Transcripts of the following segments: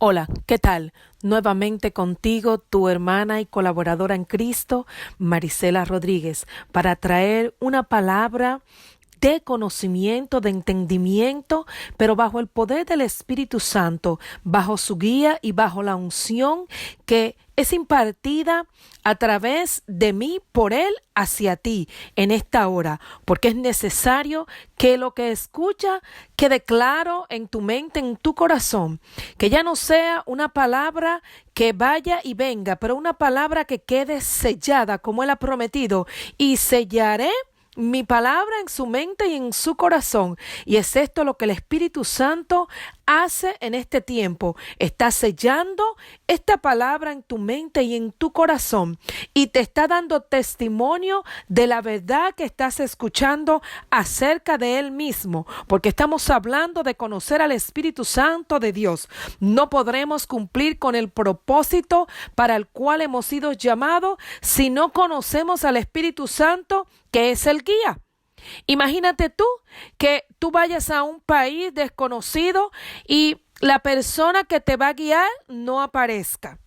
Hola, ¿qué tal? Nuevamente contigo, tu hermana y colaboradora en Cristo, Marisela Rodríguez, para traer una palabra de conocimiento, de entendimiento, pero bajo el poder del Espíritu Santo, bajo su guía y bajo la unción que es impartida a través de mí por Él hacia ti en esta hora, porque es necesario que lo que escucha quede claro en tu mente, en tu corazón, que ya no sea una palabra que vaya y venga, pero una palabra que quede sellada como Él ha prometido, y sellaré mi palabra en su mente y en su corazón. Y es esto lo que el Espíritu Santo hace en este tiempo. Está sellando esta palabra en tu mente y en tu corazón. Y te está dando testimonio de la verdad que estás escuchando acerca de Él mismo. Porque estamos hablando de conocer al Espíritu Santo de Dios. No podremos cumplir con el propósito para el cual hemos sido llamados si no conocemos al Espíritu Santo, que es el guía. Imagínate tú que tú vayas a un país desconocido y la persona que te va a guiar no aparezca.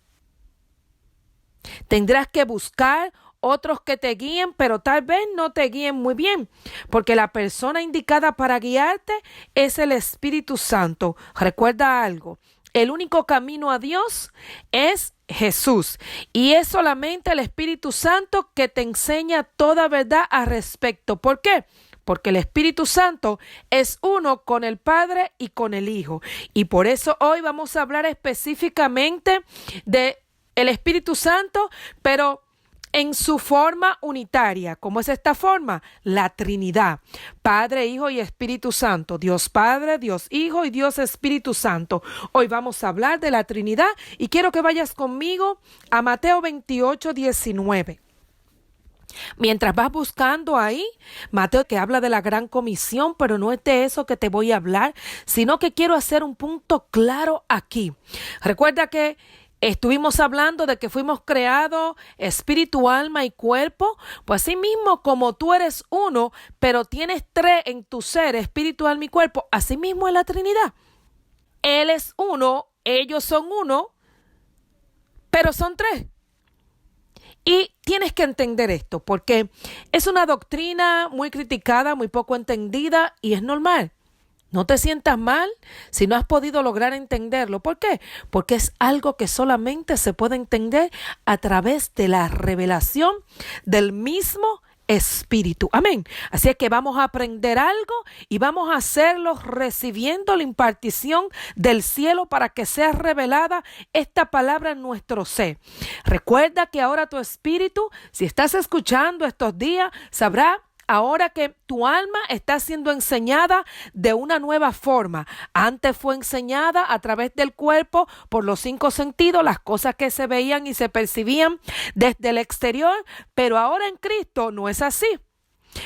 Tendrás que buscar otros que te guíen, pero tal vez no te guíen muy bien, porque la persona indicada para guiarte es el Espíritu Santo. Recuerda algo. El único camino a Dios es Jesús, y es solamente el Espíritu Santo que te enseña toda verdad al respecto. ¿Por qué? Porque el Espíritu Santo es uno con el Padre y con el Hijo. Y por eso hoy vamos a hablar específicamente de el Espíritu Santo, pero en su forma unitaria. ¿Cómo es esta forma? La Trinidad. Padre, Hijo y Espíritu Santo. Dios Padre, Dios Hijo y Dios Espíritu Santo. Hoy vamos a hablar de la Trinidad y quiero que vayas conmigo a Mateo 28:19. Mientras vas buscando ahí, Mateo, que habla de la gran comisión, pero no es de eso que te voy a hablar, sino que quiero hacer un punto claro aquí. Recuerda que estuvimos hablando de que fuimos creados espíritu, alma y cuerpo. Pues así mismo como tú eres uno, pero tienes tres en tu ser, espíritu, alma y cuerpo, así mismo es la Trinidad. Él es uno, ellos son uno, pero son tres. Y tienes que entender esto, porque es una doctrina muy criticada, muy poco entendida, y es normal. No te sientas mal si no has podido lograr entenderlo. ¿Por qué? Porque es algo que solamente se puede entender a través de la revelación del mismo Espíritu. Amén. Así es que vamos a aprender algo y vamos a hacerlo recibiendo la impartición del cielo para que sea revelada esta palabra en nuestro ser. Recuerda que ahora tu espíritu, si estás escuchando estos días, sabrá ahora que tu alma está siendo enseñada de una nueva forma. Antes fue enseñada a través del cuerpo por los 5 sentidos, las cosas que se veían y se percibían desde el exterior, pero ahora en Cristo no es así.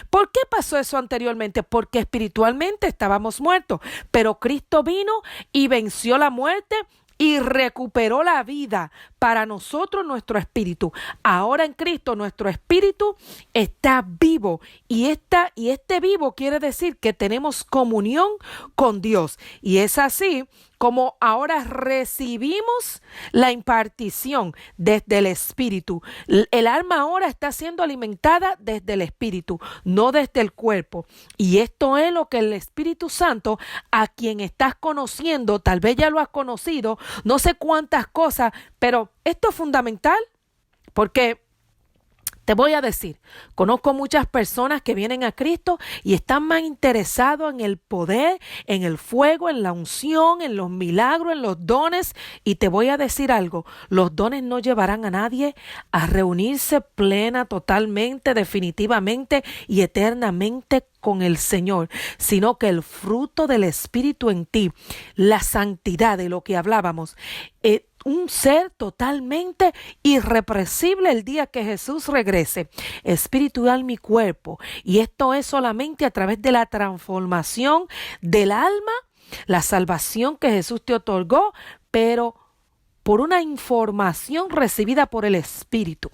¿Por qué pasó eso anteriormente? Porque espiritualmente estábamos muertos, pero Cristo vino y venció la muerte y recuperó la vida para nosotros, nuestro espíritu. Ahora en Cristo nuestro espíritu está vivo y este vivo quiere decir que tenemos comunión con Dios. Y es así como ahora recibimos la impartición desde el Espíritu. El alma ahora está siendo alimentada desde el Espíritu, no desde el cuerpo. Y esto es lo que el Espíritu Santo, a quien estás conociendo, tal vez ya lo has conocido, no sé cuántas cosas, pero esto es fundamental porque te voy a decir, conozco muchas personas que vienen a Cristo y están más interesados en el poder, en el fuego, en la unción, en los milagros, en los dones. Y te voy a decir algo, los dones no llevarán a nadie a reunirse plena, totalmente, definitivamente y eternamente con el Señor, sino que el fruto del Espíritu en ti, la santidad de lo que hablábamos, un ser totalmente irrepresible el día que Jesús regrese, espíritu, alma y cuerpo. Y esto es solamente a través de la transformación del alma, la salvación que Jesús te otorgó, pero por una información recibida por el Espíritu.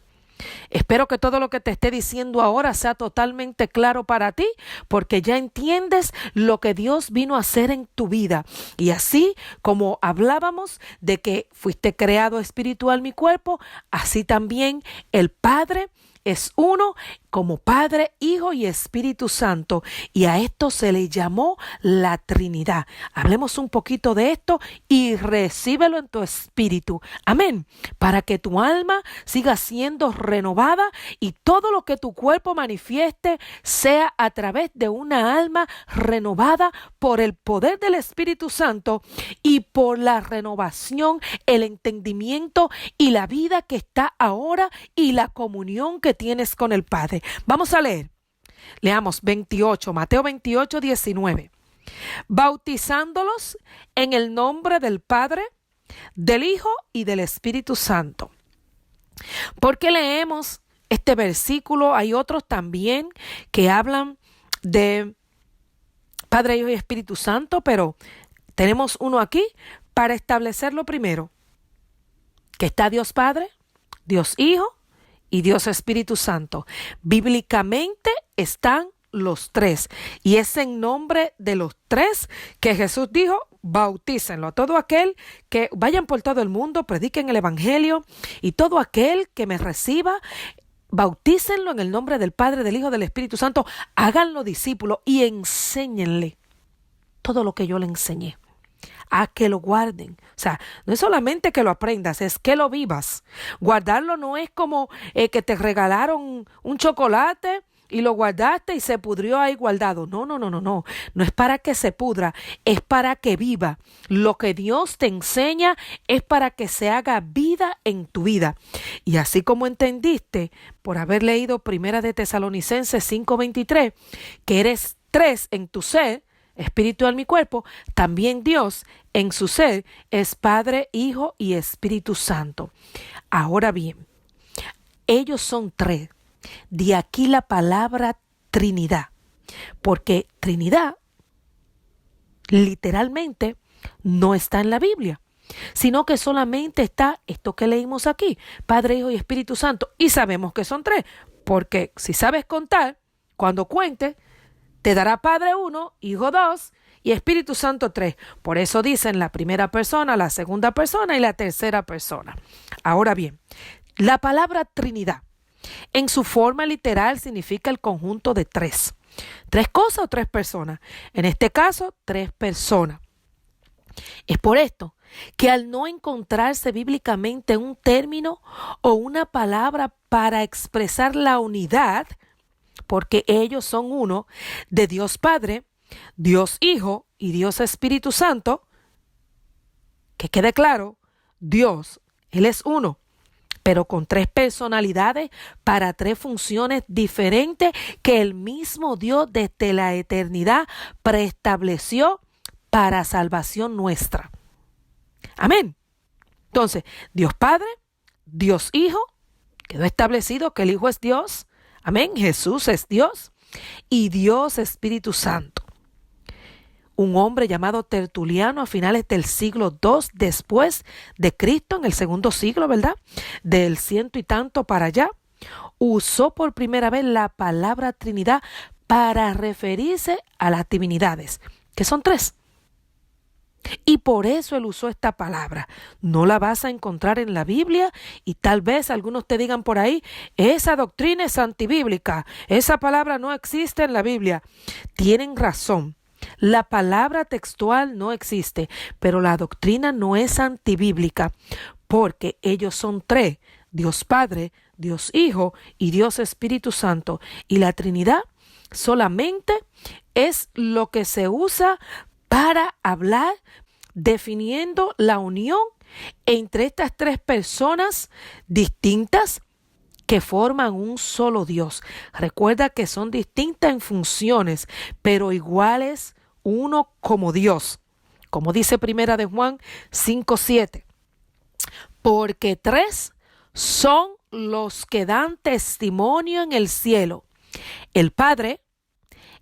Espero que todo lo que te esté diciendo ahora sea totalmente claro para ti, porque ya entiendes lo que Dios vino a hacer en tu vida. Y así como hablábamos de que fuiste creado espiritual mi cuerpo, así también el Padre es uno como Padre, Hijo y Espíritu Santo. Y a esto se le llamó la Trinidad. Hablemos un poquito de esto y recíbelo en tu espíritu. Amén. Para que tu alma siga siendo renovada y todo lo que tu cuerpo manifieste sea a través de una alma renovada por el poder del Espíritu Santo y por la renovación, el entendimiento y la vida que está ahora y la comunión que tienes con el Padre. Vamos a leer. Leamos Mateo 28, 19. Bautizándolos en el nombre del Padre, del Hijo y del Espíritu Santo. ¿Por qué leemos este versículo? Hay otros también que hablan de Padre, Hijo y Espíritu Santo, pero tenemos uno aquí para establecerlo primero, que está Dios Padre, Dios Hijo y Dios Espíritu Santo. Bíblicamente están los tres y es en nombre de los tres que Jesús dijo: bautícenlo a todo aquel que vayan por todo el mundo, prediquen el evangelio, y todo aquel que me reciba, bautícenlo en el nombre del Padre, del Hijo, del Espíritu Santo, háganlo discípulos y enséñenle todo lo que yo le enseñé, a que lo guarden. O sea, no es solamente que lo aprendas, es que lo vivas. Guardarlo no es como que te regalaron un chocolate y lo guardaste y se pudrió ahí guardado. No. No es para que se pudra, es para que viva. Lo que Dios te enseña es para que se haga vida en tu vida. Y así como entendiste, por haber leído Primera de Tesalonicenses 5:23, que eres tres en tu ser, espiritual mi cuerpo, también Dios en su ser es Padre, Hijo y Espíritu Santo. Ahora bien, ellos son tres. De aquí la palabra Trinidad, porque Trinidad literalmente no está en la Biblia, sino que solamente está esto que leímos aquí, Padre, Hijo y Espíritu Santo. Y sabemos que son tres, porque si sabes contar, cuando cuentes, te dará Padre 1, Hijo 2 y Espíritu Santo 3. Por eso dicen la primera persona, la segunda persona y la tercera persona. Ahora bien, la palabra Trinidad en su forma literal significa el conjunto de tres. ¿Tres cosas o tres personas? En este caso, tres personas. Es por esto que al no encontrarse bíblicamente un término o una palabra para expresar la unidad, porque ellos son uno, de Dios Padre, Dios Hijo y Dios Espíritu Santo, que quede claro, Dios, Él es uno, pero con tres personalidades para tres funciones diferentes que el mismo Dios desde la eternidad preestableció para salvación nuestra. Amén. Entonces, Dios Padre, Dios Hijo, quedó establecido que el Hijo es Dios. Amén. Jesús es Dios y Dios Espíritu Santo. Un hombre llamado Tertuliano a finales del siglo II después de Cristo, en el segundo siglo, ¿verdad? Del 100 y tanto para allá, usó por primera vez la palabra Trinidad para referirse a las divinidades, que son tres. Y por eso él usó esta palabra. No la vas a encontrar en la Biblia y tal vez algunos te digan por ahí, esa doctrina es antibíblica, esa palabra no existe en la Biblia. Tienen razón. La palabra textual no existe, pero la doctrina no es antibíblica porque ellos son tres, Dios Padre, Dios Hijo y Dios Espíritu Santo. Y la Trinidad solamente es lo que se usa para hablar definiendo la unión entre estas tres personas distintas que forman un solo Dios. Recuerda que son distintas en funciones, pero iguales uno como Dios. Como dice Primera de Juan 5:7. Porque tres son los que dan testimonio en el cielo: el Padre,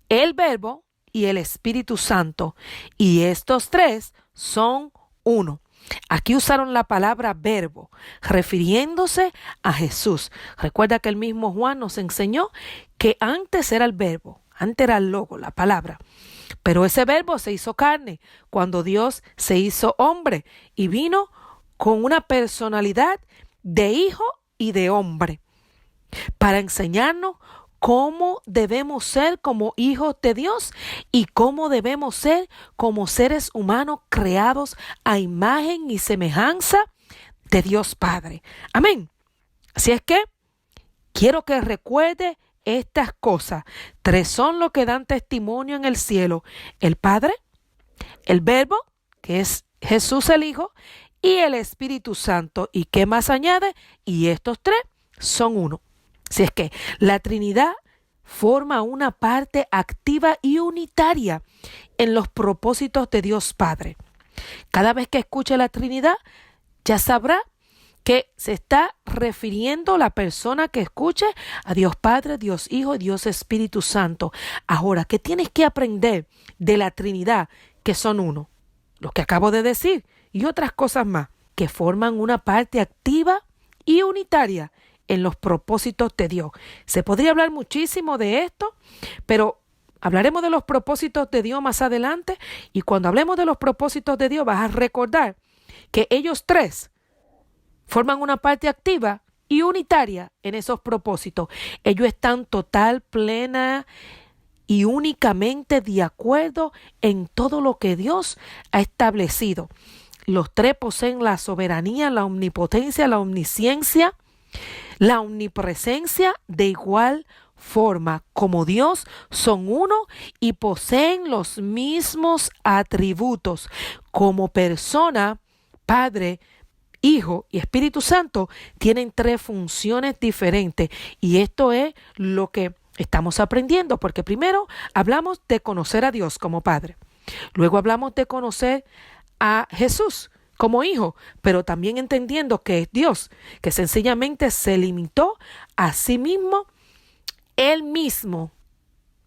el Verbo y el Espíritu Santo. Y estos tres son uno. Aquí usaron la palabra verbo, refiriéndose a Jesús. Recuerda que el mismo Juan nos enseñó que antes era el verbo, antes era el logo, la palabra. Pero ese verbo se hizo carne cuando Dios se hizo hombre y vino con una personalidad de hijo y de hombre para enseñarnos cómo debemos ser como hijos de Dios y cómo debemos ser como seres humanos creados a imagen y semejanza de Dios Padre. Amén. Así es que quiero que recuerde estas cosas. 3 son los que dan testimonio en el cielo: el Padre, el Verbo, que es Jesús el Hijo, y el Espíritu Santo. ¿Y qué más añade? Y estos 3 son uno. Si es que la Trinidad forma una parte activa y unitaria en los propósitos de Dios Padre. Cada vez que escuche la Trinidad, ya sabrá que se está refiriendo la persona que escuche a Dios Padre, Dios Hijo y Dios Espíritu Santo. Ahora, ¿qué tienes que aprender de la Trinidad? Que son uno, lo que acabo de decir, y otras cosas más, que forman una parte activa y unitaria en los propósitos de Dios. Se podría hablar muchísimo de esto, pero hablaremos de los propósitos de Dios más adelante, y cuando hablemos de los propósitos de Dios vas a recordar que ellos 3 forman una parte activa y unitaria en esos propósitos. Ellos están total, plena y únicamente de acuerdo en todo lo que Dios ha establecido. Los 3 poseen la soberanía, la omnipotencia, la omnisciencia, la omnipresencia de igual forma. Como Dios, son uno y poseen los mismos atributos. Como persona, Padre, Hijo y Espíritu Santo tienen 3 funciones diferentes, y esto es lo que estamos aprendiendo, porque primero hablamos de conocer a Dios como Padre, luego hablamos de conocer a Jesús como Hijo, pero también entendiendo que es Dios, que sencillamente se limitó a sí mismo. Él mismo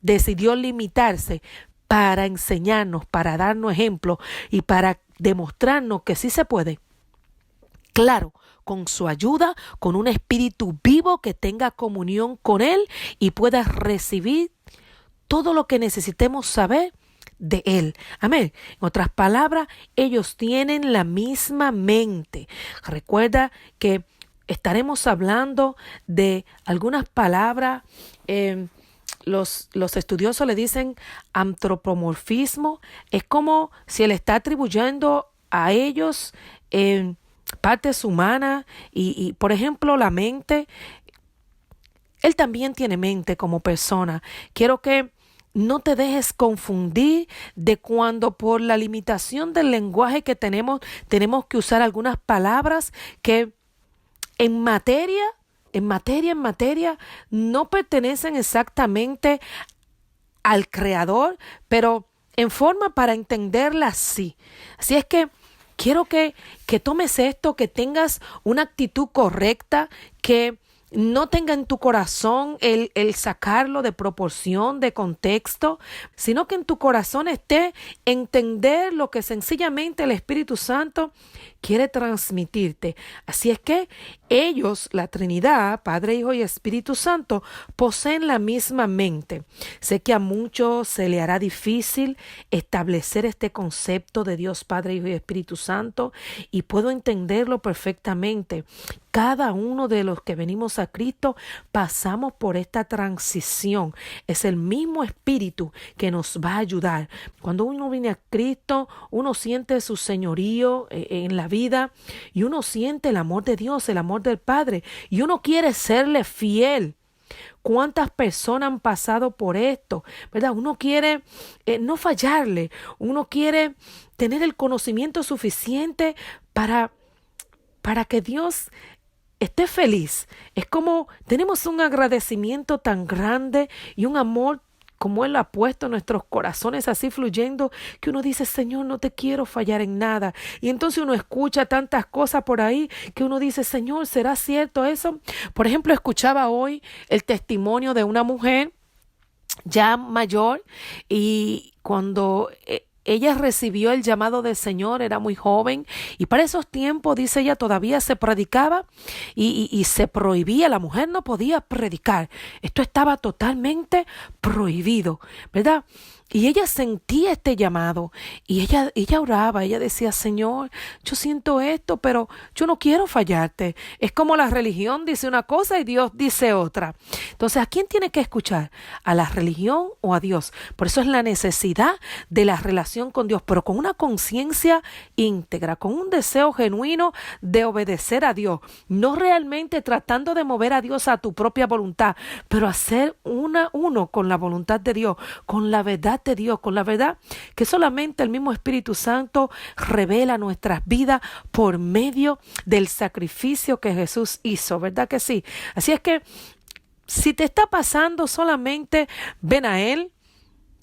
decidió limitarse para enseñarnos, para darnos ejemplo y para demostrarnos que sí se puede. Claro, con su ayuda, con un espíritu vivo que tenga comunión con Él y pueda recibir todo lo que necesitemos saber de Él. Amén. En otras palabras, ellos tienen la misma mente. Recuerda que estaremos hablando de algunas palabras. Los estudiosos le dicen antropomorfismo. Es como si Él está atribuyendo a ellos partes humanas y, por ejemplo, la mente. Él también tiene mente como persona. Quiero que no te dejes confundir de cuando por la limitación del lenguaje que tenemos que usar algunas palabras que en materia no pertenecen exactamente al Creador, pero en forma para entenderla sí. Así es que quiero que tomes esto, que tengas una actitud correcta, que no tenga en tu corazón el sacarlo de proporción, de contexto, sino que en tu corazón esté entender lo que sencillamente el Espíritu Santo quiere transmitirte. Así es que ellos, la Trinidad, Padre, Hijo y Espíritu Santo, poseen la misma mente. Sé que a muchos se le hará difícil establecer este concepto de Dios, Padre, Hijo y Espíritu Santo, y puedo entenderlo perfectamente. Cada uno de los que venimos a Cristo pasamos por esta transición. Es el mismo Espíritu que nos va a ayudar. Cuando uno viene a Cristo, uno siente su señorío en la vida y uno siente el amor de Dios, el amor del Padre, y uno quiere serle fiel. ¿Cuántas personas han pasado por esto? ¿Verdad? Uno quiere no fallarle, uno quiere tener el conocimiento suficiente para que Dios esté feliz. Es como tenemos un agradecimiento tan grande y un amor como Él ha puesto en nuestros corazones así fluyendo, que uno dice, Señor, no te quiero fallar en nada. Y entonces uno escucha tantas cosas por ahí que uno dice, Señor, ¿será cierto eso? Por ejemplo, escuchaba hoy el testimonio de una mujer ya mayor, y cuando ella recibió el llamado del Señor, era muy joven y para esos tiempos, dice ella, todavía se predicaba y se prohibía, la mujer no podía predicar. Esto estaba totalmente prohibido, ¿verdad? Y ella sentía este llamado y ella oraba, ella decía, Señor, yo siento esto, pero yo no quiero fallarte. Es como la religión dice una cosa y Dios dice otra. Entonces, ¿a quién tiene que escuchar? ¿A la religión o a Dios? Por eso es la necesidad de la relación con Dios, pero con una conciencia íntegra, con un deseo genuino de obedecer a Dios, no realmente tratando de mover a Dios a tu propia voluntad, pero hacer uno con la voluntad de Dios, con la verdad de Dios, con la verdad que solamente el mismo Espíritu Santo revela nuestras vidas por medio del sacrificio que Jesús hizo, ¿verdad que sí? Así es que si te está pasando, solamente ven a Él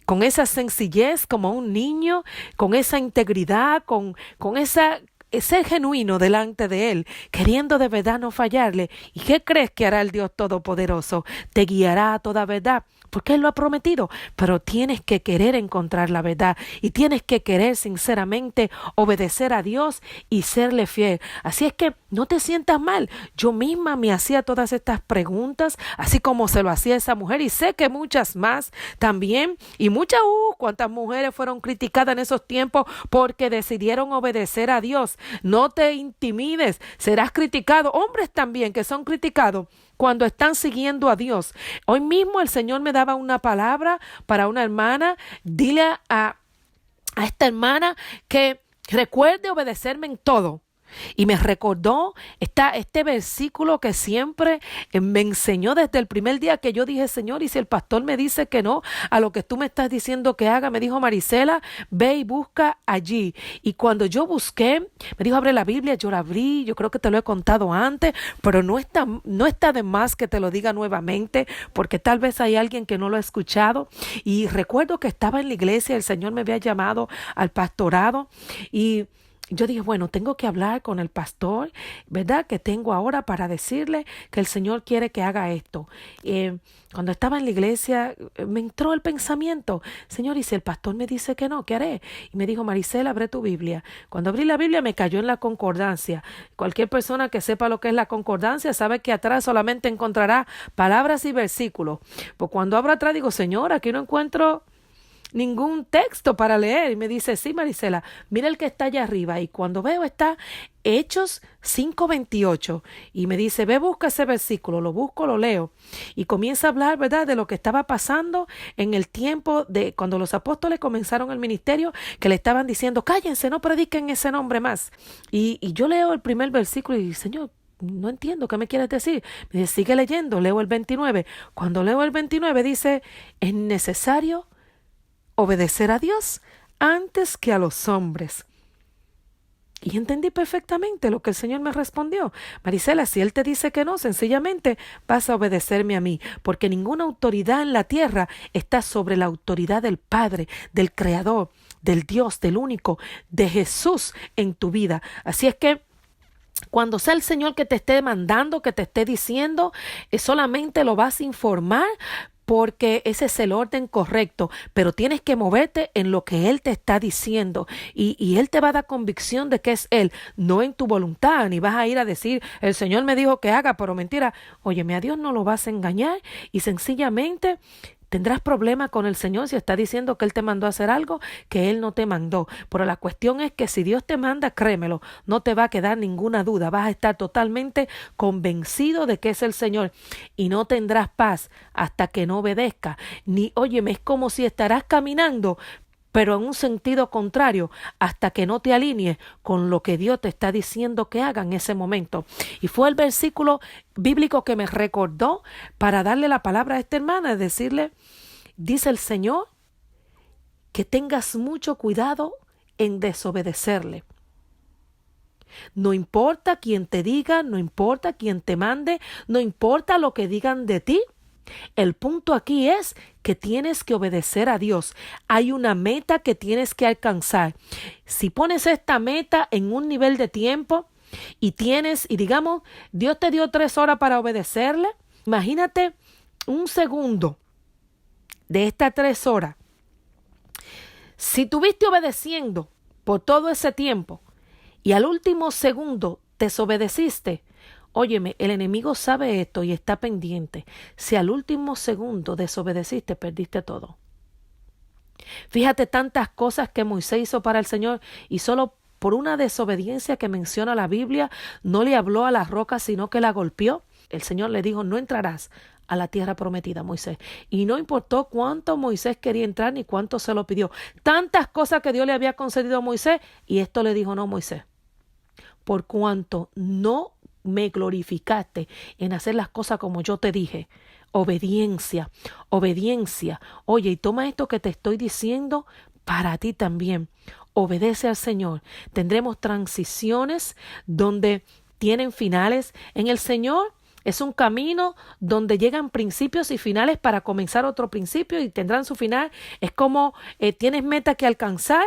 con esa sencillez como un niño, con esa integridad, con esa ser genuino delante de Él, queriendo de verdad no fallarle. ¿Y qué crees que hará el Dios Todopoderoso? Te guiará a toda verdad, porque Él lo ha prometido, pero tienes que querer encontrar la verdad y tienes que querer sinceramente obedecer a Dios y serle fiel. Así es que no te sientas mal. Yo misma me hacía todas estas preguntas, así como se lo hacía esa mujer, y sé que muchas más también, y muchas, cuántas mujeres fueron criticadas en esos tiempos porque decidieron obedecer a Dios. No te intimides, serás criticado. Hombres también que son criticados cuando están siguiendo a Dios. Hoy mismo el Señor me daba una palabra para una hermana. Dile a esta hermana que recuerde obedecerme en todo. Y me recordó este versículo que siempre me enseñó desde el primer día que yo dije, Señor, y si el pastor me dice que no a lo que tú me estás diciendo que haga, me dijo, Marisela, ve y busca allí. Y cuando yo busqué, me dijo, abre la Biblia, yo la abrí, yo creo que te lo he contado antes, pero no está de más que te lo diga nuevamente, porque tal vez hay alguien que no lo ha escuchado. Y recuerdo que estaba en la iglesia, el Señor me había llamado al pastorado y yo dije, bueno, tengo que hablar con el pastor, ¿verdad? Que tengo ahora para decirle que el Señor quiere que haga esto. Cuando estaba en la iglesia, me entró el pensamiento, Señor, y si el pastor me dice que no, ¿qué haré? Y me dijo, Marisela, abre tu Biblia. Cuando abrí la Biblia me cayó en la concordancia. Cualquier persona que sepa lo que es la concordancia sabe que atrás solamente encontrará palabras y versículos. Pues cuando abro atrás digo, Señor, aquí no encuentro ningún texto para leer. Y me dice, sí, Marisela, mira el que está allá arriba. Y cuando veo está Hechos 5:28. Y me dice, ve, busca ese versículo. Lo busco, lo leo. Y comienza a hablar, ¿verdad?, de lo que estaba pasando en el tiempo de cuando los apóstoles comenzaron el ministerio, que le estaban diciendo, cállense, no prediquen ese nombre más. Y yo leo el primer versículo y digo, Señor, no entiendo, ¿qué me quieres decir? Me dice, sigue leyendo, leo el 29. Cuando leo el 29 dice, es necesario obedecer a Dios antes que a los hombres. Y entendí perfectamente lo que el Señor me respondió. Marisela, si Él te dice que no, sencillamente vas a obedecerme a mí, porque ninguna autoridad en la tierra está sobre la autoridad del Padre, del Creador, del Dios, del único, de Jesús en tu vida. Así es que cuando sea el Señor que te esté mandando, que te esté diciendo, solamente lo vas a informar, porque ese es el orden correcto, pero tienes que moverte en lo que Él te está diciendo y Él te va a dar convicción de que es Él, no en tu voluntad, ni vas a ir a decir, el Señor me dijo que haga, pero mentira, óyeme, a Dios no lo vas a engañar y sencillamente tendrás problemas con el Señor si está diciendo que Él te mandó a hacer algo que Él no te mandó. Pero la cuestión es que si Dios te manda, créemelo, no te va a quedar ninguna duda. Vas a estar totalmente convencido de que es el Señor y no tendrás paz hasta que no obedezca. Ni, óyeme, es como si estarás caminando, pero en un sentido contrario, hasta que no te alinees con lo que Dios te está diciendo que haga en ese momento. Y fue el versículo bíblico que me recordó para darle la palabra a esta hermana, decirle, dice el Señor, que tengas mucho cuidado en desobedecerle. No importa quién te diga, no importa quién te mande, no importa lo que digan de ti. El punto aquí es que tienes que obedecer a Dios. Hay una meta que tienes que alcanzar. Si pones esta meta en un nivel de tiempo y digamos, Dios te dio 3 horas para obedecerle, imagínate un segundo de estas 3 horas. Si tuviste obedeciendo por todo ese tiempo y al último segundo desobedeciste, óyeme, el enemigo sabe esto y está pendiente. Si al último segundo desobedeciste, perdiste todo. Fíjate tantas cosas que Moisés hizo para el Señor y solo por una desobediencia que menciona la Biblia, no le habló a la roca, sino que la golpeó. El Señor le dijo, no entrarás a la tierra prometida, Moisés. Y no importó cuánto Moisés quería entrar ni cuánto se lo pidió. Tantas cosas que Dios le había concedido a Moisés y esto le dijo, no, Moisés, por cuanto no me glorificaste en hacer las cosas como yo te dije. Obediencia, obediencia. Oye, y toma esto que te estoy diciendo para ti también. Obedece al Señor. Tendremos transiciones donde tienen finales. En el Señor es un camino donde llegan principios y finales para comenzar otro principio y tendrán su final. Es como tienes metas que alcanzar.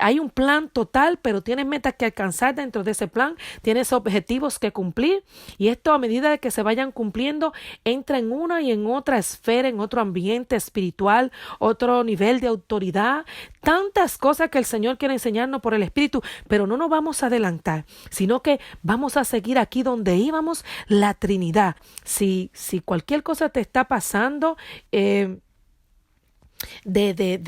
Hay un plan total, pero tienes metas que alcanzar dentro de ese plan. Tienes objetivos que cumplir. Y esto a medida de que se vayan cumpliendo, entra en una y en otra esfera, en otro ambiente espiritual, otro nivel de autoridad. Tantas cosas que el Señor quiere enseñarnos por el Espíritu, pero no nos vamos a adelantar, sino que vamos a seguir aquí donde íbamos, la Trinidad. Si cualquier cosa te está pasando, de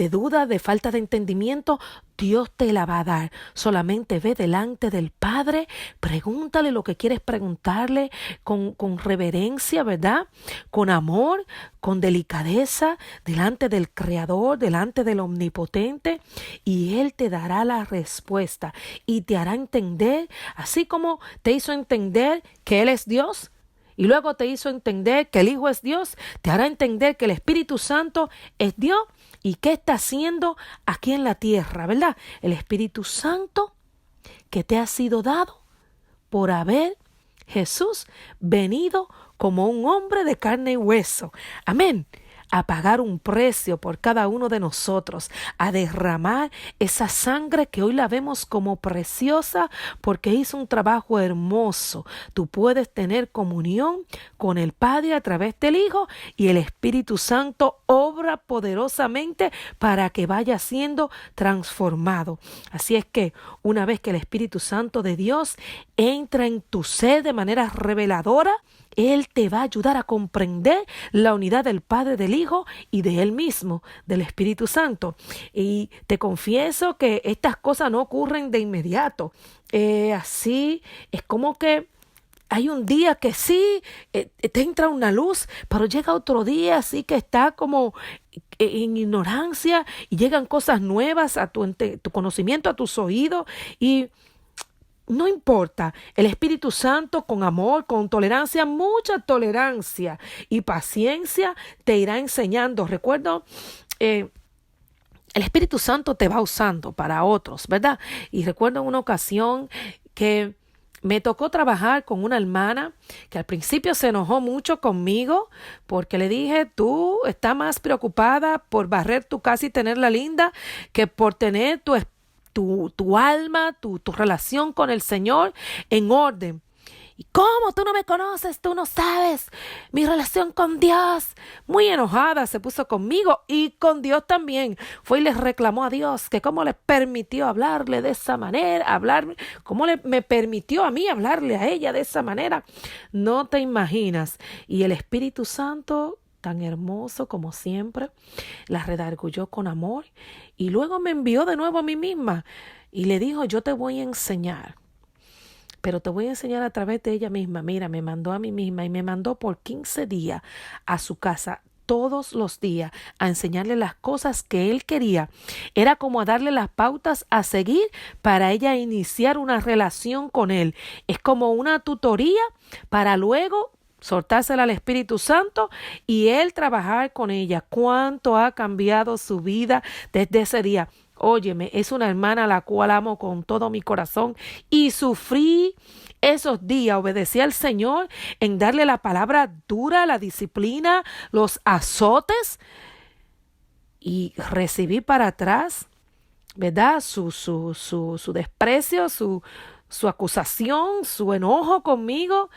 duda, de falta de entendimiento, Dios te la va a dar. Solamente ve delante del Padre, pregúntale lo que quieres preguntarle con reverencia, ¿verdad? Con amor, con delicadeza, delante del Creador, delante del Omnipotente, y Él te dará la respuesta y te hará entender, así como te hizo entender que Él es Dios. Y luego te hizo entender que el Hijo es Dios, te hará entender que el Espíritu Santo es Dios y qué está haciendo aquí en la tierra, ¿verdad? El Espíritu Santo que te ha sido dado por haber Jesús venido como un hombre de carne y hueso. Amén. A pagar un precio por cada uno de nosotros, a derramar esa sangre que hoy la vemos como preciosa porque hizo un trabajo hermoso. Tú puedes tener comunión con el Padre a través del Hijo y el Espíritu Santo obra poderosamente para que vaya siendo transformado. Así es que una vez que el Espíritu Santo de Dios entra en tu ser de manera reveladora, Él te va a ayudar a comprender la unidad del Padre, del Hijo y de Él mismo, del Espíritu Santo. Y te confieso que estas cosas no ocurren de inmediato. Así es como que hay un día que sí, te entra una luz, pero llega otro día así que está como en ignorancia y llegan cosas nuevas a tu conocimiento, a tus oídos y no importa, el Espíritu Santo con amor, con tolerancia, mucha tolerancia y paciencia te irá enseñando. Recuerdo, el Espíritu Santo te va usando para otros, ¿verdad? Y recuerdo en una ocasión que me tocó trabajar con una hermana que al principio se enojó mucho conmigo porque le dije, tú estás más preocupada por barrer tu casa y tenerla linda que por tener tu alma, tu relación con el Señor en orden. ¿Y cómo? Tú no me conoces, tú no sabes mi relación con Dios. Muy enojada se puso conmigo y con Dios también. Fue y le reclamó a Dios que cómo le permitió hablarle de esa manera, cómo me permitió a mí hablarle a ella de esa manera. No te imaginas. Y el Espíritu Santo, tan hermoso como siempre, la redarguyó con amor y luego me envió de nuevo a mí misma y le dijo, yo te voy a enseñar, pero te voy a enseñar a través de ella misma. Mira, me mandó a mí misma y me mandó por 15 días a su casa todos los días a enseñarle las cosas que él quería. Era como a darle las pautas a seguir para ella iniciar una relación con él. Es como una tutoría para luego soltársela al Espíritu Santo y Él trabajar con ella. ¿Cuánto ha cambiado su vida desde ese día? Óyeme, es una hermana a la cual amo con todo mi corazón y sufrí esos días, obedecí al Señor en darle la palabra dura, la disciplina, los azotes y recibí para atrás, ¿verdad? Su desprecio, su acusación, su enojo conmigo,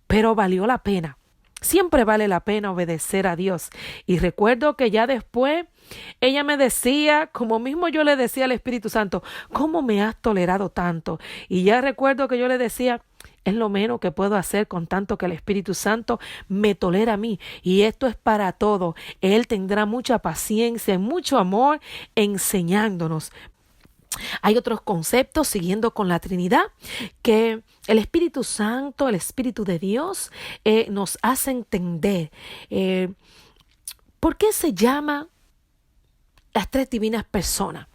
pero valió la pena. Siempre vale la pena obedecer a Dios. Y recuerdo que ya después ella me decía, como mismo yo le decía al Espíritu Santo, ¿cómo me has tolerado tanto? Y ya recuerdo que yo le decía, es lo menos que puedo hacer con tanto que el Espíritu Santo me tolera a mí. Y esto es para todo. Él tendrá mucha paciencia y mucho amor enseñándonos. Hay otros conceptos, siguiendo con la Trinidad, que el Espíritu Santo, el Espíritu de Dios, nos hace entender. ¿Por qué se llama las tres divinas personas?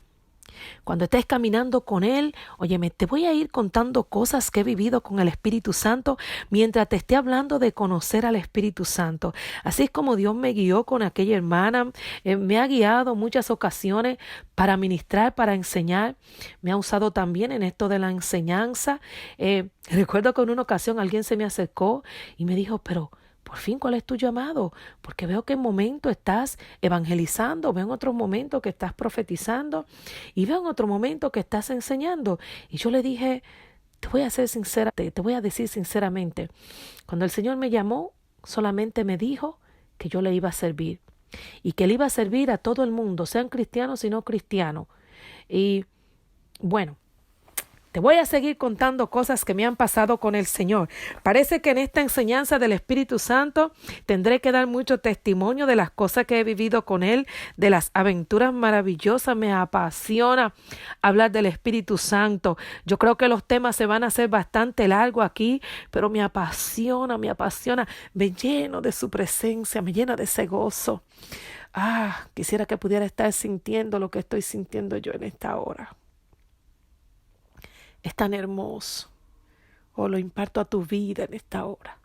Cuando estés caminando con Él, óyeme, te voy a ir contando cosas que he vivido con el Espíritu Santo mientras te esté hablando de conocer al Espíritu Santo. Así es como Dios me guió con aquella hermana, me ha guiado muchas ocasiones para ministrar, para enseñar. Me ha usado también en esto de la enseñanza. Recuerdo que en una ocasión alguien se me acercó y me dijo, pero por fin, ¿cuál es tu llamado? Porque veo que en momento estás evangelizando, veo en otros momentos que estás profetizando y veo en otro momento que estás enseñando. Y yo le dije, te voy a ser sincera, te voy a decir sinceramente, cuando el Señor me llamó, solamente me dijo que yo le iba a servir y que le iba a servir a todo el mundo, sean cristianos y no cristianos. Y bueno, te voy a seguir contando cosas que me han pasado con el Señor. Parece que en esta enseñanza del Espíritu Santo tendré que dar mucho testimonio de las cosas que he vivido con Él, de las aventuras maravillosas. Me apasiona hablar del Espíritu Santo. Yo creo que los temas se van a hacer bastante largos aquí, pero me apasiona. Me lleno de su presencia, me llena de ese gozo. Quisiera que pudiera estar sintiendo lo que estoy sintiendo yo en esta hora. Es tan hermoso. Lo imparto a tu vida en esta hora.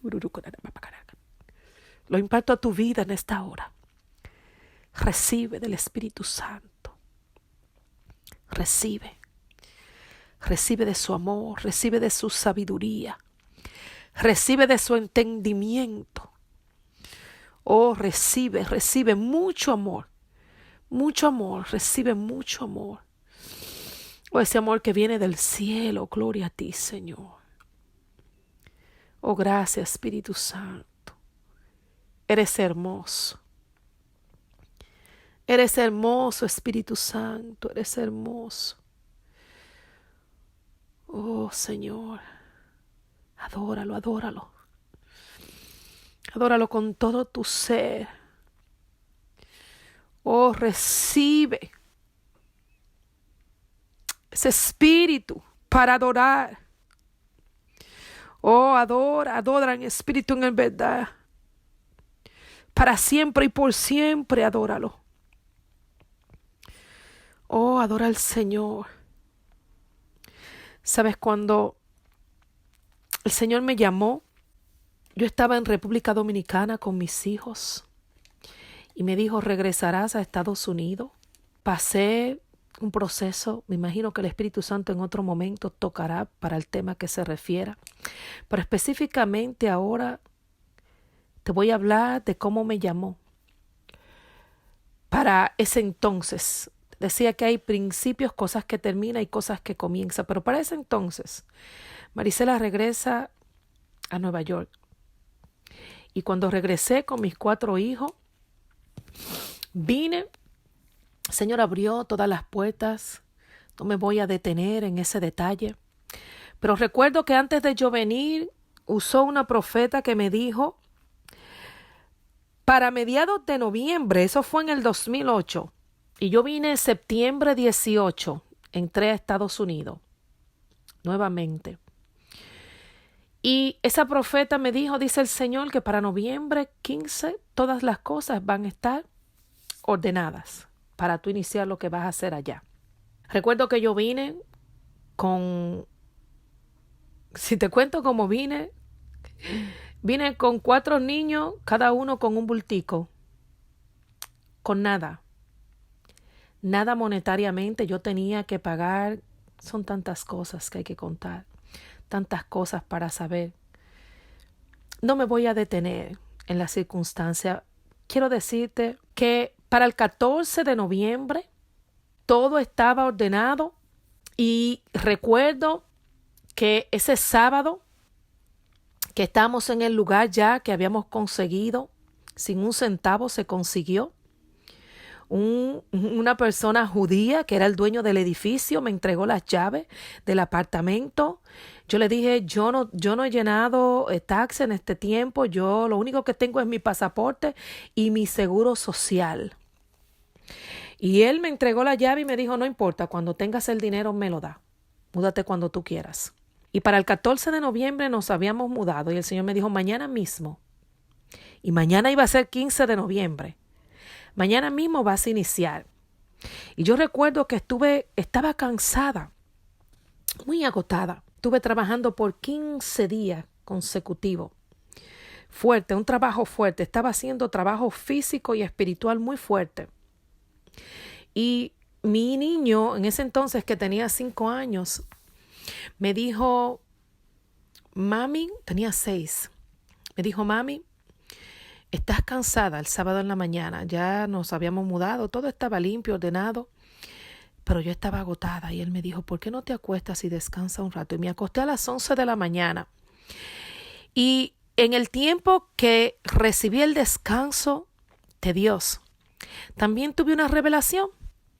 Lo imparto a tu vida en esta hora. Recibe del Espíritu Santo. Recibe. Recibe de su amor. Recibe de su sabiduría. Recibe de su entendimiento. Recibe mucho amor. Mucho amor. Recibe mucho amor. Ese amor que viene del cielo. Gloria a ti, Señor. Gracias, Espíritu Santo. Eres hermoso. Eres hermoso, Espíritu Santo. Eres hermoso. Señor. Adóralo. Adóralo con todo tu ser. Recibe ese espíritu para adorar. Adora en espíritu y en verdad. Para siempre y por siempre adóralo. Adora al Señor. ¿Sabes? Cuando el Señor me llamó, yo estaba en República Dominicana con mis hijos y me dijo, regresarás a Estados Unidos. Pasé un proceso, me imagino que el Espíritu Santo en otro momento tocará para el tema que se refiera, pero específicamente ahora te voy a hablar de cómo me llamó. Para ese entonces, decía que hay principios, cosas que terminan y cosas que comienzan, pero para ese entonces, Marisela regresa a Nueva York. Y cuando regresé con mis 4 hijos, vine. El Señor abrió todas las puertas. No me voy a detener en ese detalle. Pero recuerdo que antes de yo venir, usó una profeta que me dijo, para mediados de noviembre, eso fue en el 2008, y yo vine en septiembre 18, entré a Estados Unidos, nuevamente. Y esa profeta me dijo, dice el Señor, que para noviembre 15, todas las cosas van a estar ordenadas para tú iniciar lo que vas a hacer allá. Recuerdo que yo vine si te cuento cómo vine con 4 niños, cada uno con un bultico, con nada monetariamente. Yo tenía que pagar, son tantas cosas que hay que contar, tantas cosas para saber. No me voy a detener en la circunstancia. Quiero decirte que para el 14 de noviembre todo estaba ordenado y recuerdo que ese sábado que estábamos en el lugar ya que habíamos conseguido, sin un centavo se consiguió. Una persona judía que era el dueño del edificio me entregó las llaves del apartamento. Yo le dije, yo no he llenado taxes en este tiempo, yo lo único que tengo es mi pasaporte y mi seguro social. Y él me entregó la llave y me dijo, no importa, cuando tengas el dinero me lo da, múdate cuando tú quieras. Y para el 14 de noviembre nos habíamos mudado y el Señor me dijo, mañana mismo, y mañana iba a ser 15 de noviembre, mañana mismo vas a iniciar. Y yo recuerdo que estaba cansada, muy agotada. Estuve trabajando por 15 días consecutivos. Fuerte, un trabajo fuerte. Estaba haciendo trabajo físico y espiritual muy fuerte. Y mi niño, en ese entonces que tenía 5 años, me dijo, mami, tenía 6. Me dijo, mami, estás cansada el sábado en la mañana. Ya nos habíamos mudado, todo estaba limpio, ordenado. Pero yo estaba agotada y él me dijo, ¿por qué no te acuestas y descansa un rato? Y me acosté a las 11 de la mañana. Y en el tiempo que recibí el descanso de Dios, también tuve una revelación.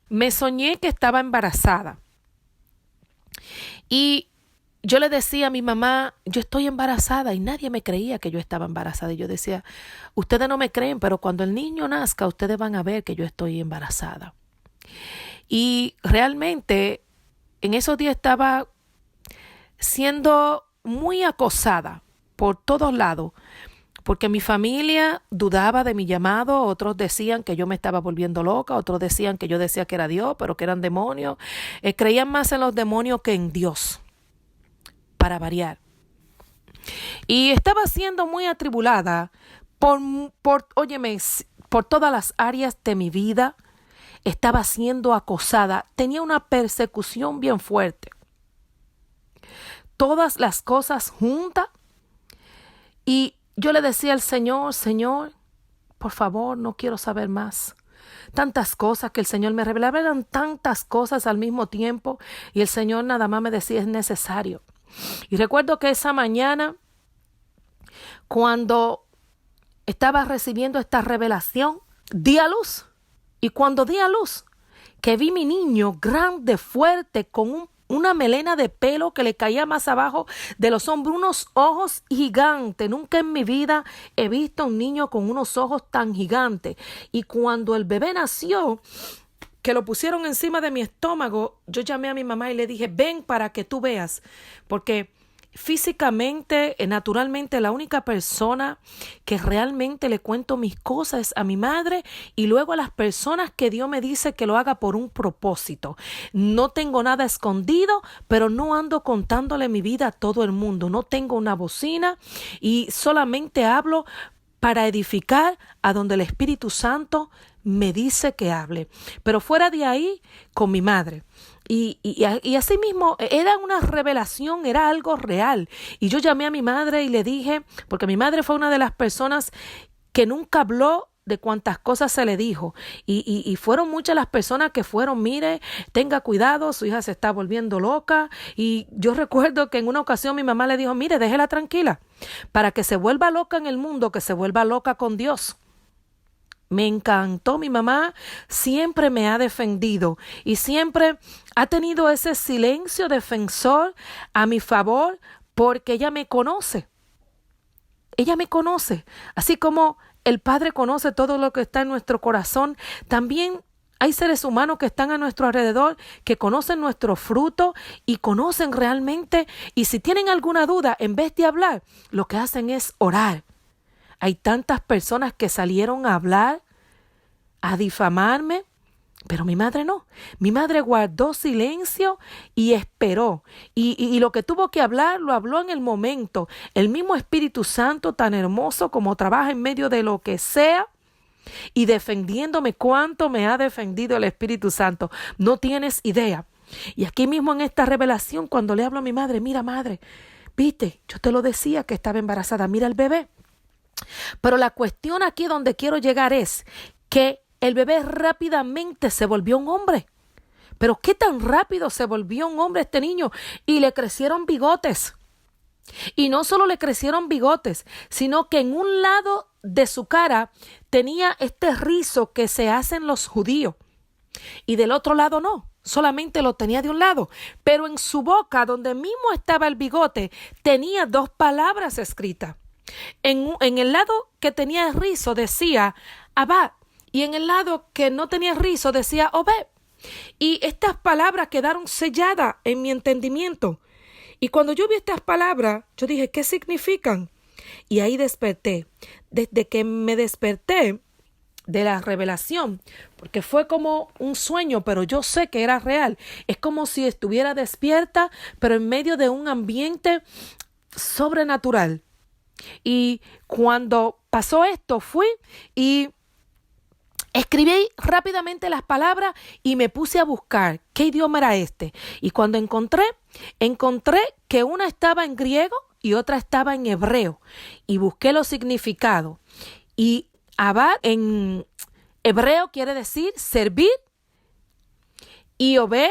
Me soñé que estaba embarazada. Y yo le decía a mi mamá, yo estoy embarazada, y nadie me creía que yo estaba embarazada. Y yo decía, ustedes no me creen, pero cuando el niño nazca, ustedes van a ver que yo estoy embarazada. Y realmente en esos días estaba siendo muy acosada por todos lados, porque mi familia dudaba de mi llamado, otros decían que yo me estaba volviendo loca, otros decían que yo decía que era Dios, pero que eran demonios. Creían más en los demonios que en Dios, para variar. Y estaba siendo muy atribulada por todas las áreas de mi vida. Estaba siendo acosada, tenía una persecución bien fuerte. Todas las cosas juntas. Y yo le decía al Señor, Señor, por favor, no quiero saber más. Tantas cosas que el Señor me revelaba, eran tantas cosas al mismo tiempo. Y el Señor nada más me decía, es necesario. Y recuerdo que esa mañana, cuando estaba recibiendo esta revelación, di a luz. Y cuando di a luz, que vi mi niño grande, fuerte, con una melena de pelo que le caía más abajo de los hombros, unos ojos gigantes. Nunca en mi vida he visto un niño con unos ojos tan gigantes. Y cuando el bebé nació, que lo pusieron encima de mi estómago, yo llamé a mi mamá y le dije, ven para que tú veas, porque físicamente, naturalmente, la única persona que realmente le cuento mis cosas es a mi madre y luego a las personas que Dios me dice que lo haga por un propósito. No tengo nada escondido, pero no ando contándole mi vida a todo el mundo. No tengo una bocina y solamente hablo para edificar a donde el Espíritu Santo me dice que hable. Pero fuera de ahí, con mi madre. Y así mismo era una revelación, era algo real. Y yo llamé a mi madre y le dije, porque mi madre fue una de las personas que nunca habló de cuántas cosas se le dijo. Y fueron muchas las personas que fueron, mire, tenga cuidado, su hija se está volviendo loca. Y yo recuerdo que en una ocasión mi mamá le dijo, mire, déjela tranquila, para que se vuelva loca en el mundo, que se vuelva loca con Dios. Me encantó, mi mamá siempre me ha defendido y siempre ha tenido ese silencio defensor a mi favor porque ella me conoce. Ella me conoce, así como el Padre conoce todo lo que está en nuestro corazón. También hay seres humanos que están a nuestro alrededor, que conocen nuestro fruto y conocen realmente. Y si tienen alguna duda, en vez de hablar, lo que hacen es orar. Hay tantas personas que salieron a hablar, a difamarme, pero mi madre no. Mi madre guardó silencio y esperó. Y lo que tuvo que hablar, lo habló en el momento. El mismo Espíritu Santo, tan hermoso como trabaja en medio de lo que sea, y defendiéndome, cuánto me ha defendido el Espíritu Santo. No tienes idea. Y aquí mismo en esta revelación, cuando le hablo a mi madre, mira madre, viste, yo te lo decía que estaba embarazada, mira el bebé. Pero la cuestión aquí donde quiero llegar es que el bebé rápidamente se volvió un hombre. Pero qué tan rápido se volvió un hombre este niño, y le crecieron bigotes. Y no solo le crecieron bigotes, sino que en un lado de su cara tenía este rizo que se hacen los judíos. Y del otro lado no, solamente lo tenía de un lado. Pero en su boca, donde mismo estaba el bigote, tenía 2 palabras escritas. En el lado que tenía el rizo decía Abba, y en el lado que no tenía rizo decía Obed. Y estas palabras quedaron selladas en mi entendimiento. Y cuando yo vi estas palabras, yo dije, ¿qué significan? Y ahí desperté. Desde que me desperté de la revelación, porque fue como un sueño, pero yo sé que era real. Es como si estuviera despierta, pero en medio de un ambiente sobrenatural. Y cuando pasó esto, fui y escribí rápidamente las palabras y me puse a buscar qué idioma era este. Y cuando encontré que una estaba en griego y otra estaba en hebreo. Y busqué los significados. Y Abba en hebreo quiere decir servir. Y Obed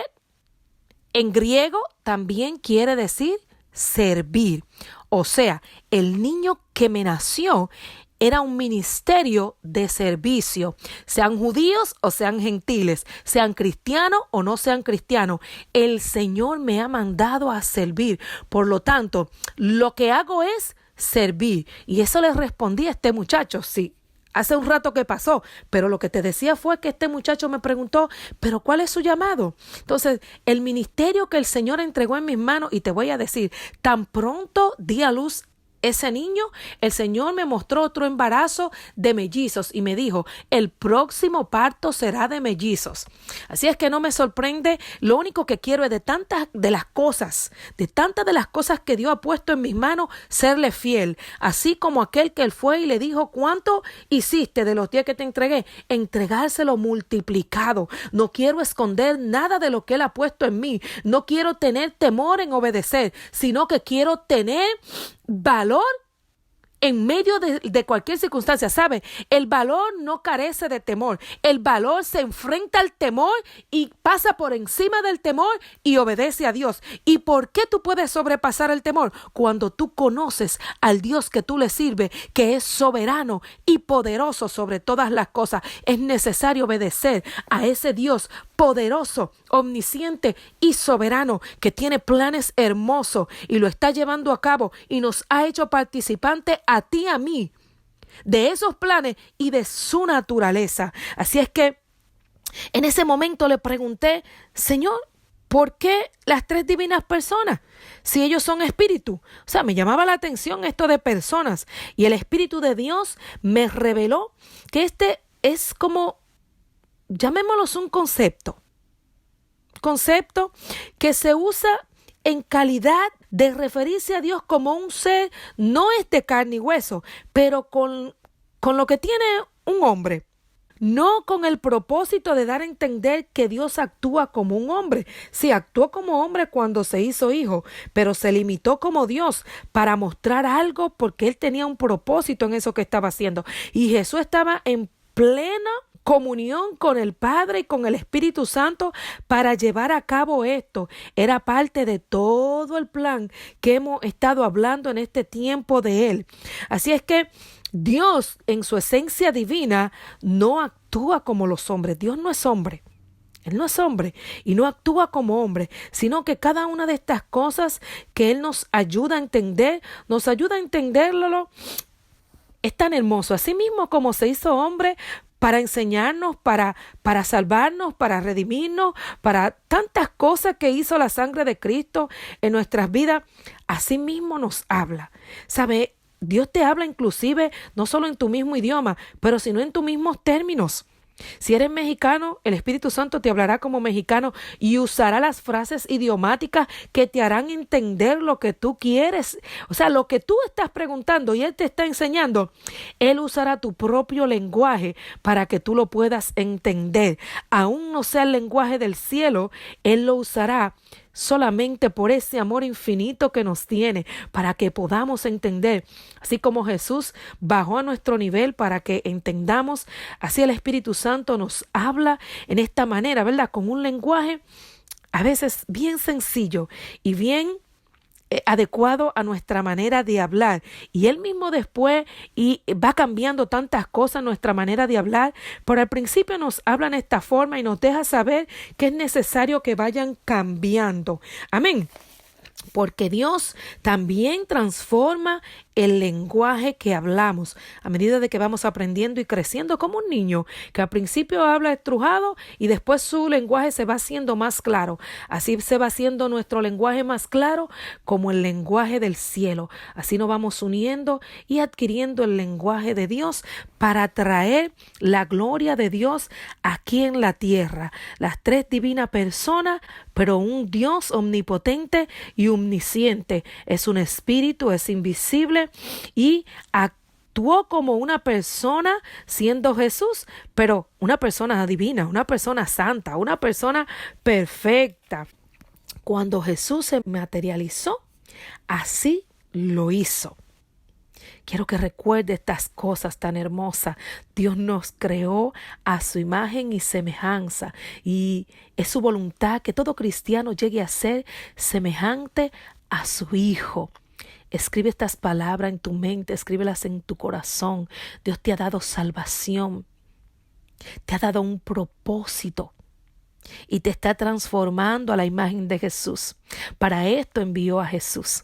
en griego también quiere decir servir. O sea, el niño que me nació era un ministerio de servicio, sean judíos o sean gentiles, sean cristianos o no sean cristianos. El Señor me ha mandado a servir. Por lo tanto, lo que hago es servir. Y eso le respondí a este muchacho, sí. Hace un rato que pasó, pero lo que te decía fue que este muchacho me preguntó, ¿pero cuál es su llamado? Entonces, el ministerio que el Señor entregó en mis manos, y te voy a decir, tan pronto di a luz ese niño, el Señor me mostró otro embarazo de mellizos y me dijo, el próximo parto será de mellizos. Así es que no me sorprende, lo único que quiero es de tantas de las cosas que Dios ha puesto en mis manos, serle fiel. Así como aquel que él fue y le dijo, ¿cuánto hiciste de los 10 que te entregué? Entregárselo multiplicado. No quiero esconder nada de lo que él ha puesto en mí. No quiero tener temor en obedecer, sino que quiero tener valor en medio de cualquier circunstancia. ¿Sabe? El valor no carece de temor. El valor se enfrenta al temor y pasa por encima del temor y obedece a Dios. ¿Y por qué tú puedes sobrepasar el temor? Cuando tú conoces al Dios que tú le sirves, que es soberano y poderoso sobre todas las cosas. Es necesario obedecer a ese Dios poderoso, omnisciente y soberano, que tiene planes hermosos y lo está llevando a cabo y nos ha hecho participantes a ti y a mí de esos planes y de su naturaleza. Así es que en ese momento le pregunté, Señor, ¿por qué las 3 divinas personas? Si ellos son espíritu. O sea, me llamaba la atención esto de personas. Y el Espíritu de Dios me reveló que este es como, llamémoslo un concepto que se usa en calidad de referirse a Dios como un ser, no es de carne y hueso, pero con lo que tiene un hombre. No con el propósito de dar a entender que Dios actúa como un hombre. Sí, actuó como hombre cuando se hizo hijo, pero se limitó como Dios para mostrar algo porque Él tenía un propósito en eso que estaba haciendo. Y Jesús estaba en plena comunión con el Padre y con el Espíritu Santo para llevar a cabo esto. Era parte de todo el plan que hemos estado hablando en este tiempo de Él. Así es que Dios, en su esencia divina, no actúa como los hombres. Dios no es hombre. Él no es hombre y no actúa como hombre, sino que cada una de estas cosas que Él nos ayuda a entender, nos ayuda a entenderlo. Es tan hermoso. Así mismo como se hizo hombre para enseñarnos, para salvarnos, para redimirnos, para tantas cosas que hizo la sangre de Cristo en nuestras vidas, así mismo nos habla. ¿Sabe? Dios te habla inclusive no solo en tu mismo idioma, pero sino en tus mismos términos. Si eres mexicano, el Espíritu Santo te hablará como mexicano y usará las frases idiomáticas que te harán entender lo que tú quieres. O sea, lo que tú estás preguntando y Él te está enseñando, Él usará tu propio lenguaje para que tú lo puedas entender. Aún no sea el lenguaje del cielo, Él lo usará solamente por ese amor infinito que nos tiene, para que podamos entender. Así como Jesús bajó a nuestro nivel para que entendamos, así el Espíritu Santo nos habla en esta manera, ¿verdad? Con un lenguaje a veces bien sencillo y bien adecuado a nuestra manera de hablar. Y Él mismo después y va cambiando tantas cosas nuestra manera de hablar, pero al principio nos habla en esta forma y nos deja saber que es necesario que vayan cambiando. Amén. Porque Dios también transforma el lenguaje que hablamos a medida de que vamos aprendiendo y creciendo, como un niño que al principio habla estrujado y después su lenguaje se va haciendo más claro. Así se va haciendo nuestro lenguaje más claro como el lenguaje del cielo. Así nos vamos uniendo y adquiriendo el lenguaje de Dios para traer la gloria de Dios aquí en la tierra. Las tres divinas personas, pero un Dios omnipotente y omnisciente. Es un espíritu, es invisible y actuó como una persona siendo Jesús, pero una persona divina, una persona santa, una persona perfecta. Cuando Jesús se materializó, así lo hizo. Quiero que recuerde estas cosas tan hermosas. Dios nos creó a su imagen y semejanza y es su voluntad que todo cristiano llegue a ser semejante a su Hijo. Escribe estas palabras en tu mente, escríbelas en tu corazón. Dios te ha dado salvación, te ha dado un propósito y te está transformando a la imagen de Jesús. Para esto envió a Jesús.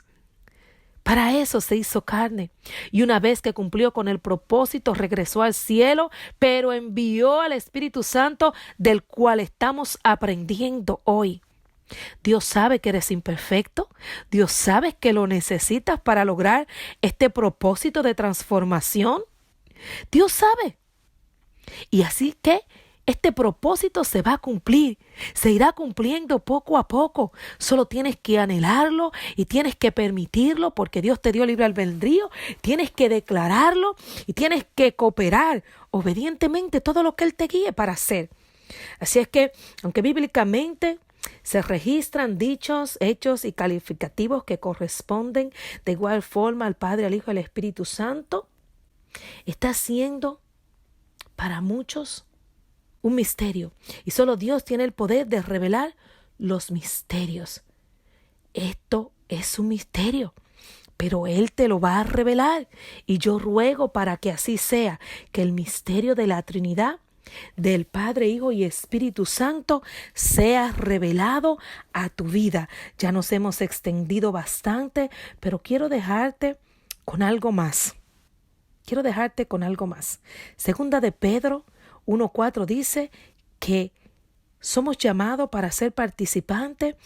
Para eso se hizo carne. Y una vez que cumplió con el propósito, regresó al cielo, pero envió al Espíritu Santo, del cual estamos aprendiendo hoy. Dios sabe que eres imperfecto. Dios sabe que lo necesitas para lograr este propósito de transformación. Dios sabe. Y así que este propósito se va a cumplir, se irá cumpliendo poco a poco. Solo tienes que anhelarlo y tienes que permitirlo porque Dios te dio libre albedrío. Tienes que declararlo y tienes que cooperar obedientemente todo lo que Él te guíe para hacer. Así es que, aunque bíblicamente se registran dichos, hechos y calificativos que corresponden de igual forma al Padre, al Hijo y al Espíritu Santo, está siendo para muchos un misterio, y solo Dios tiene el poder de revelar los misterios. Esto es un misterio, pero Él te lo va a revelar, y yo ruego para que así sea, que el misterio de la Trinidad, del Padre, Hijo y Espíritu Santo, sea revelado a tu vida. Ya nos hemos extendido bastante, pero quiero dejarte con algo más. Segunda de Pedro 1:4 dice que somos llamados para ser participantes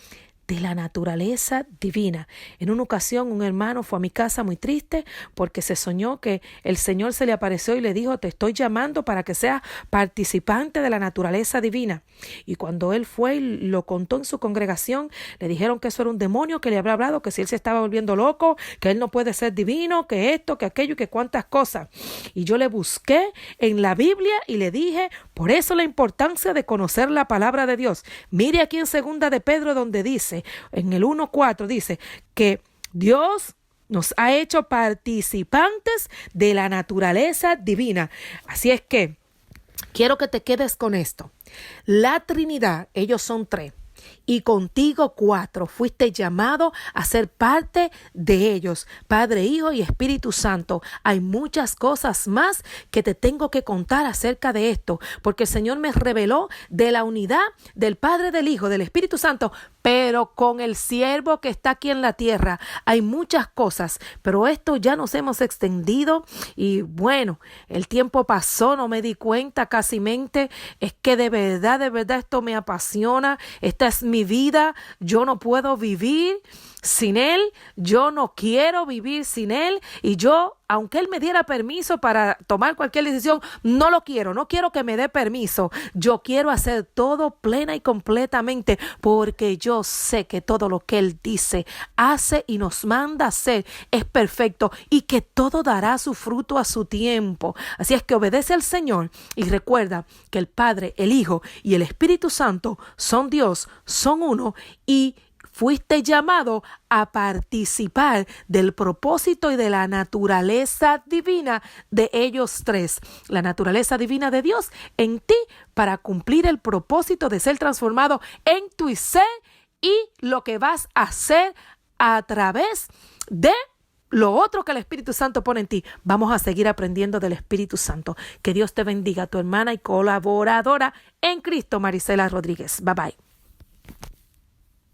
de la naturaleza divina. En una ocasión un hermano fue a mi casa muy triste porque se soñó que el Señor se le apareció y le dijo: te estoy llamando para que seas participante de la naturaleza divina. Y cuando él fue y lo contó en su congregación, le dijeron que eso era un demonio que le había hablado, que si él se estaba volviendo loco, que él no puede ser divino, que esto, que aquello y que cuántas cosas. Y yo le busqué en la Biblia y le dije: por eso la importancia de conocer la palabra de Dios. Mire aquí en Segunda de Pedro donde dice, en el 1:4 dice que Dios nos ha hecho participantes de la naturaleza divina. Así es que quiero que te quedes con esto. La Trinidad, ellos son tres, y contigo 4. Fuiste llamado a ser parte de ellos, Padre, Hijo y Espíritu Santo. Hay muchas cosas más que te tengo que contar acerca de esto, porque el Señor me reveló de la unidad del Padre, del Hijo, del Espíritu Santo, pero con el siervo que está aquí en la tierra. Hay muchas cosas, pero esto ya nos hemos extendido y bueno, el tiempo pasó, no me di cuenta casimente. Es que de verdad esto me apasiona. Esta es mi vida, yo no puedo vivir sin Él, yo no quiero vivir sin Él, y yo, aunque Él me diera permiso para tomar cualquier decisión, no quiero que me dé permiso. Yo quiero hacer todo plena y completamente, porque yo sé que todo lo que Él dice, hace y nos manda a hacer es perfecto y que todo dará su fruto a su tiempo. Así es que obedece al Señor y recuerda que el Padre, el Hijo y el Espíritu Santo son Dios, son uno, y fuiste llamado a participar del propósito y de la naturaleza divina de ellos tres. La naturaleza divina de Dios en ti para cumplir el propósito de ser transformado en tu ser y lo que vas a hacer a través de lo otro que el Espíritu Santo pone en ti. Vamos a seguir aprendiendo del Espíritu Santo. Que Dios te bendiga, tu hermana y colaboradora en Cristo, Marisela Rodríguez. Bye bye.